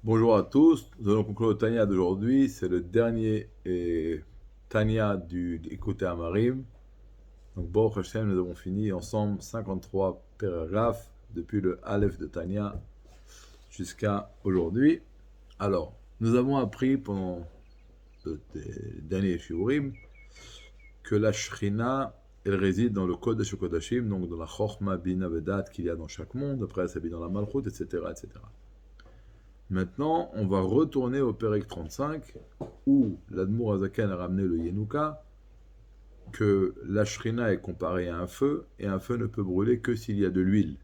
Bonjour à tous, nous allons conclure le Tanya d'aujourd'hui. C'est le dernier Tanya du Écouter Amarim. Donc, Baruch Hashem, nous avons fini ensemble 53 paragraphes depuis le Aleph de Tanya jusqu'à aujourd'hui. Alors, nous avons appris pendant le dernier Shiurim que la Shrina, elle réside dans le Kodesh Kodashim, donc dans la Chochma, Bina, Vedat qu'il y a dans chaque monde. Après, elle s'habille dans la Malchut, etc., etc. Maintenant, on va retourner au Pérec 35, où l'Admour Azaken a ramené le Yenuka, que la Shrina est comparée à un feu, et un feu ne peut brûler que s'il y a de l'huile.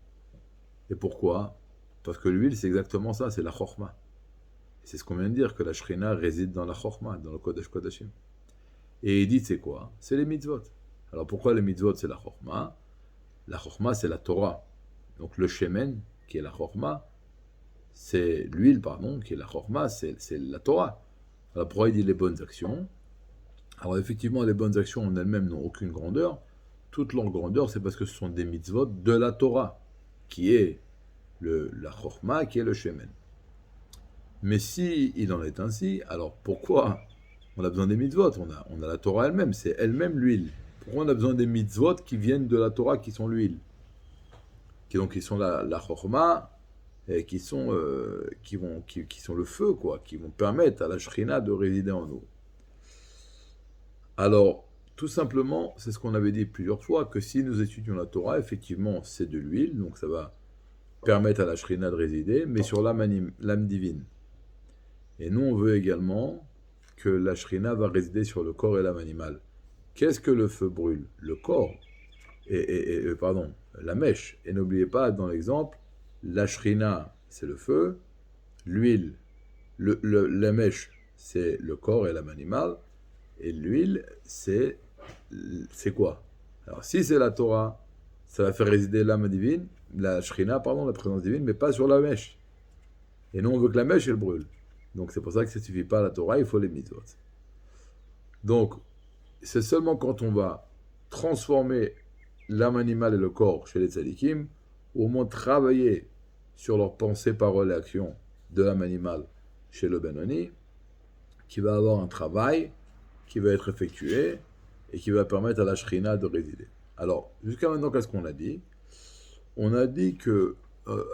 Et pourquoi? Parce que l'huile, c'est exactement ça, c'est la Chochma. Et c'est ce qu'on vient de dire, que la Shrina réside dans la Chochma, dans le Kodesh Kodashim. Et il dit, c'est quoi? C'est les mitzvot. Alors pourquoi les mitzvot, c'est la Chochma? La Chochma, c'est la Torah. Donc le Shemen, qui est la Chochma, c'est l'huile, pardon, qui est la chorma, c'est la Torah. Alors pourquoi il dit les bonnes actions? Alors effectivement, les bonnes actions en elles-mêmes n'ont aucune grandeur. Toute leur grandeur, c'est parce que ce sont des mitzvot de la Torah, qui est la chorma, qui est le shemen. Mais si il en est ainsi, alors pourquoi on a besoin des mitzvot? On a la Torah elle-même, c'est elle-même l'huile. Pourquoi on a besoin des mitzvot qui viennent de la Torah, qui sont l'huile? Qui sont la chorma, et qui sont le feu, quoi, qui vont permettre à la Shrina de résider en nous. Alors, tout simplement, c'est ce qu'on avait dit plusieurs fois, que si nous étudions la Torah, effectivement, c'est de l'huile, donc ça va permettre à la Shrina de résider, mais sur l'âme divine. Et nous, on veut également que la Shrina va résider sur le corps et l'âme animale. Qu'est-ce que le feu brûle? Le corps, pardon, la mèche. Et n'oubliez pas, dans l'exemple, la Shrina, c'est le feu, l'huile, la mèche, c'est le corps et l'âme animale, et l'huile, c'est quoi? Alors, si c'est la Torah, ça va faire résider l'âme divine, la Shrina, pardon, la présence divine, mais pas sur la mèche. Et nous, on veut que la mèche, elle brûle. Donc, c'est pour ça que ça ne suffit pas à la Torah, il faut les mitzvot. Donc, c'est seulement quand on va transformer l'âme animale et le corps chez les tzadikim, ou au moins travailler sur leurs pensées, paroles et actions de l'âme animale chez le Benoni, qui va avoir un travail qui va être effectué et qui va permettre à la Shrina de résider. Alors, jusqu'à maintenant, qu'est-ce qu'on a dit? On a dit que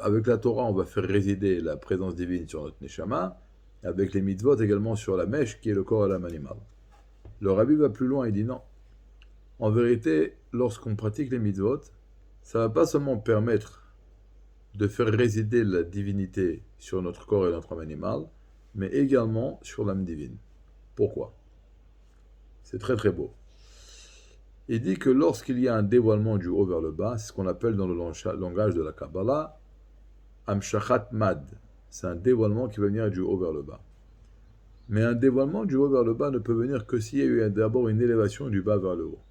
avec la Torah, on va faire résider la présence divine sur notre Neshama, et avec les mitzvot également sur la mèche qui est le corps et l'âme animale. Le Rabbi va plus loin, il dit non. En vérité, lorsqu'on pratique les mitzvot, ça ne va pas seulement permettre de faire résider la divinité sur notre corps et notre âme animale, mais également sur l'âme divine. Pourquoi? C'est très très beau. Il dit que lorsqu'il y a un dévoilement du haut vers le bas, c'est ce qu'on appelle dans le langage de la Kabbalah, Amshachat Mad. C'est un dévoilement qui va venir du haut vers le bas. Mais un dévoilement du haut vers le bas ne peut venir que s'il y a eu d'abord une élévation du bas vers le haut.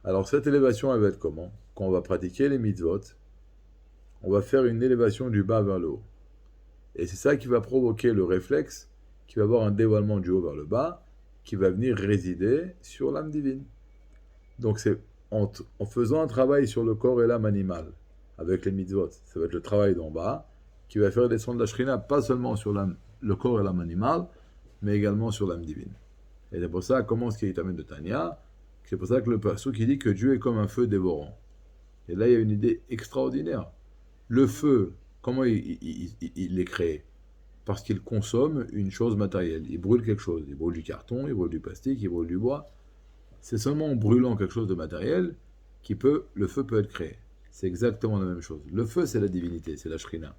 Alors cette élévation, elle va être comment? Quand on va pratiquer les mitzvot, on va faire une élévation du bas vers le haut. Et c'est ça qui va provoquer le réflexe, qui va avoir un dévoilement du haut vers le bas, qui va venir résider sur l'âme divine. Donc c'est en faisant un travail sur le corps et l'âme animale, avec les mitzvot, ça va être le travail d'en bas, qui va faire descendre la shrina, pas seulement sur le corps et l'âme animale, mais également sur l'âme divine. Et c'est pour ça, comment ce qui est amène de Tanya, c'est pour ça que le pasuk qui dit que Dieu est comme un feu dévorant. Et là, il y a une idée extraordinaire. Le feu, comment il est créé? Parce qu'il consomme une chose matérielle. Il brûle quelque chose. Il brûle du carton, il brûle du plastique, il brûle du bois. C'est seulement en brûlant quelque chose de matériel le feu peut être créé. C'est exactement la même chose. Le feu, c'est la divinité, c'est la shrina.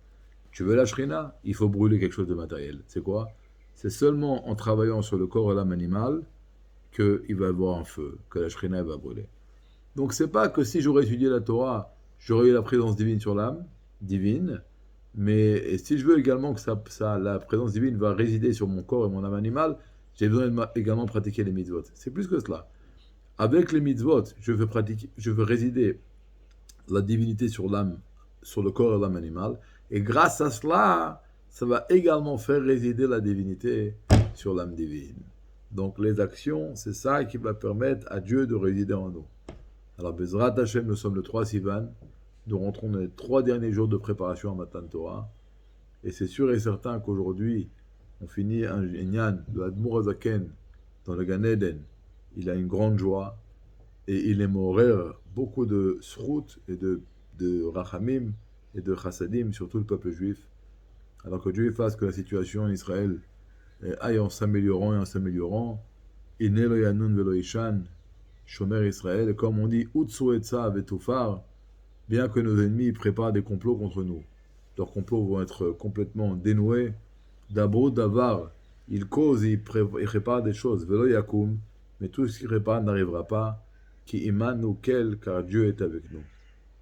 Tu veux la shrina? Il faut brûler quelque chose de matériel. C'est quoi? C'est seulement en travaillant sur le corps et l'âme animale qu'il va y avoir un feu, que la shrina va brûler. Donc c'est pas que si j'aurais étudié la Torah, j'aurais eu la présence divine sur l'âme divine, mais si je veux également que la présence divine va résider sur mon corps et mon âme animale, j'ai besoin également pratiquer les mitzvot. C'est plus que cela. Avec les mitzvot, je veux résider la divinité sur l'âme, sur le corps et l'âme animale, et grâce à cela, ça va également faire résider la divinité sur l'âme divine. Donc les actions, c'est ça qui va permettre à Dieu de résider en nous. Alors, Bezrat Hashem, nous sommes le 3 Sivan. Nous rentrons dans les 3 derniers jours de préparation à Matan Torah. Et c'est sûr et certain qu'aujourd'hui, on finit un Inyan de Admour Azaken dans le Gan Eden. Il a une grande joie et il aime beaucoup de srout et de rachamim et de chassadim sur tout le peuple juif. Alors que Dieu fasse que la situation en Israël aille en s'améliorant et en s'améliorant. Iné lo yanun velo ishan, Shomer Israël, et comme on dit, Utsu etza vetufar, bien que nos ennemis préparent des complots contre nous. Leurs complots vont être complètement dénoués. D'abord, d'avar, ils causent, ils préparent des choses. Velo yakum, mais tout ce qu'ils préparent n'arrivera pas. Ki iman ou kel, car Dieu est avec nous.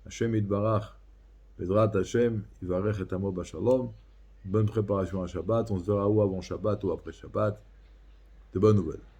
Hashem itbarach, Bezrat Hashem, Ivarech et Amo Bashalom. Bonne préparation à Shabbat. On se verra ou avant Shabbat ou après Shabbat. De bonnes nouvelles.